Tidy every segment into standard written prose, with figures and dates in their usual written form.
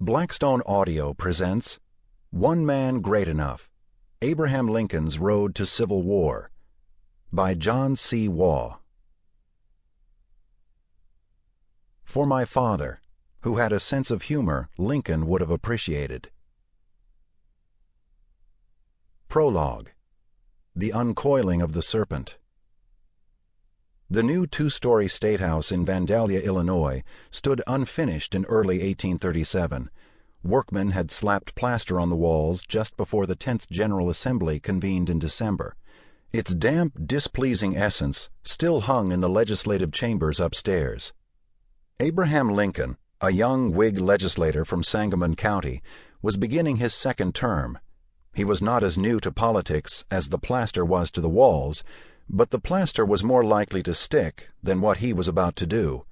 Blackstone Audio presents One Man Great Enough, Abraham Lincoln's Road to Civil War by John C. Waugh. For my father, who had a sense of humor Lincoln would have appreciated. Prologue. The Uncoiling of the Serpent. The new two-story State House in Vandalia, Illinois, stood unfinished in early 1837. Workmen had slapped plaster on the walls just before the 10th General Assembly convened in December. Its damp, displeasing essence still hung in the legislative chambers upstairs. Abraham Lincoln, a young Whig legislator from Sangamon County, was beginning his second term. He was not as new to politics as the plaster was to the walls, but the plaster was more likely to stick than what he was about to do.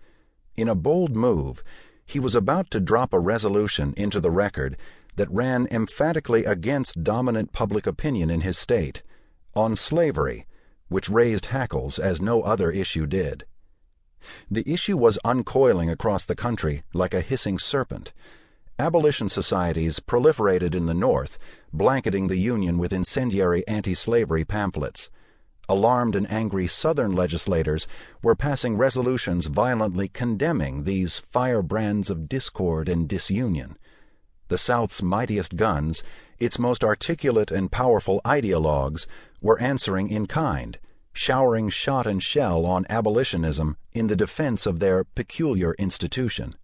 In a bold move, he was about to drop a resolution into the record that ran emphatically against dominant public opinion in his state, on slavery, which raised hackles as no other issue did. The issue was uncoiling across the country like a hissing serpent. Abolition societies proliferated in the North, blanketing the Union with incendiary anti-slavery pamphlets. Alarmed and angry Southern legislators were passing resolutions violently condemning these firebrands of discord and disunion. The South's mightiest guns, its most articulate and powerful ideologues, were answering in kind, showering shot and shell on abolitionism in the defense of their peculiar institution.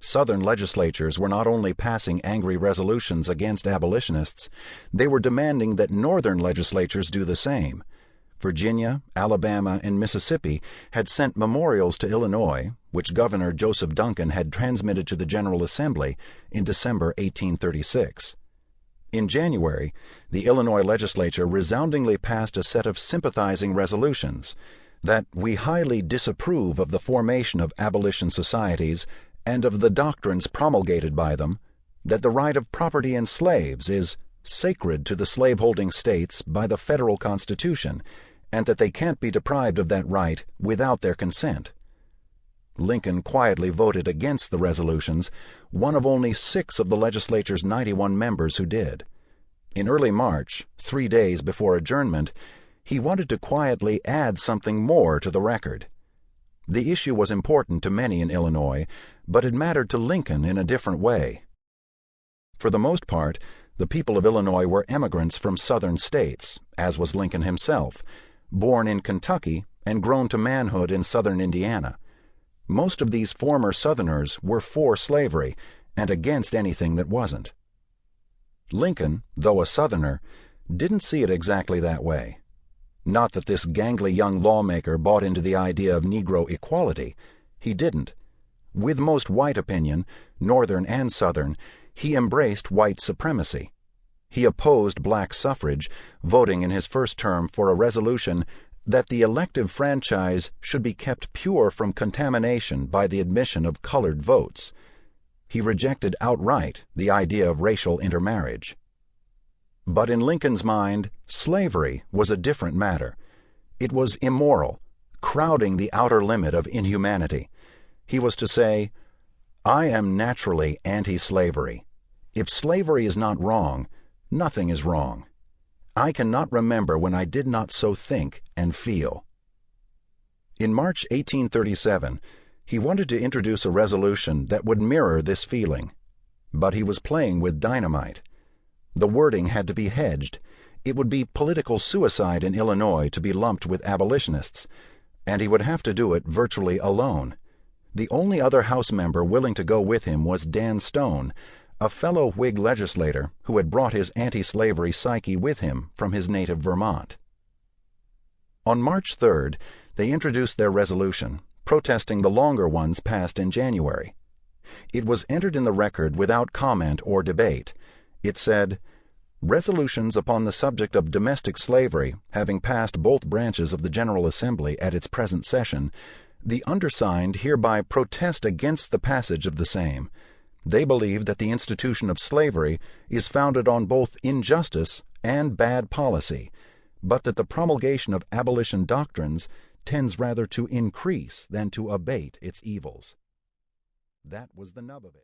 Southern legislatures were not only passing angry resolutions against abolitionists, they were demanding that Northern legislatures do the same. Virginia, Alabama, and Mississippi had sent memorials to Illinois, which Governor Joseph Duncan had transmitted to the General Assembly in December 1836. In January, the Illinois legislature resoundingly passed a set of sympathizing resolutions that we highly disapprove of the formation of abolition societies and of the doctrines promulgated by them, that the right of property in slaves is sacred to the slaveholding states by the federal Constitution, and that they can't be deprived of that right without their consent. Lincoln quietly voted against the resolutions, one of only 6 of the legislature's 91 members who did. In early March, 3 days before adjournment, he wanted to quietly add something more to the record. The issue was important to many in Illinois, but it mattered to Lincoln in a different way. For the most part, the people of Illinois were emigrants from Southern states, as was Lincoln himself, born in Kentucky and grown to manhood in Southern Indiana. Most of these former Southerners were for slavery and against anything that wasn't. Lincoln, though a Southerner, didn't see it exactly that way. Not that this gangly young lawmaker bought into the idea of Negro equality. He didn't. With most white opinion, Northern and Southern, he embraced white supremacy. He opposed black suffrage, voting in his first term for a resolution that the elective franchise should be kept pure from contamination by the admission of colored votes. He rejected outright the idea of racial intermarriage. But in Lincoln's mind, slavery was a different matter. It was immoral, crowding the outer limit of inhumanity. He was to say, "I am naturally anti-slavery. If slavery is not wrong, nothing is wrong. I cannot remember when I did not so think and feel." In March 1837, he wanted to introduce a resolution that would mirror this feeling. But he was playing with dynamite. The wording had to be hedged. It would be political suicide in Illinois to be lumped with abolitionists, and he would have to do it virtually alone. The only other House member willing to go with him was Dan Stone, a fellow Whig legislator who had brought his anti-slavery psyche with him from his native Vermont. On March 3rd, they introduced their resolution, protesting the longer ones passed in January. It was entered in the record without comment or debate. It said, "Resolutions upon the subject of domestic slavery having passed both branches of the General Assembly at its present session, the undersigned hereby protest against the passage of the same. They believe that the institution of slavery is founded on both injustice and bad policy, but that the promulgation of abolition doctrines tends rather to increase than to abate its evils." That was the nub of it.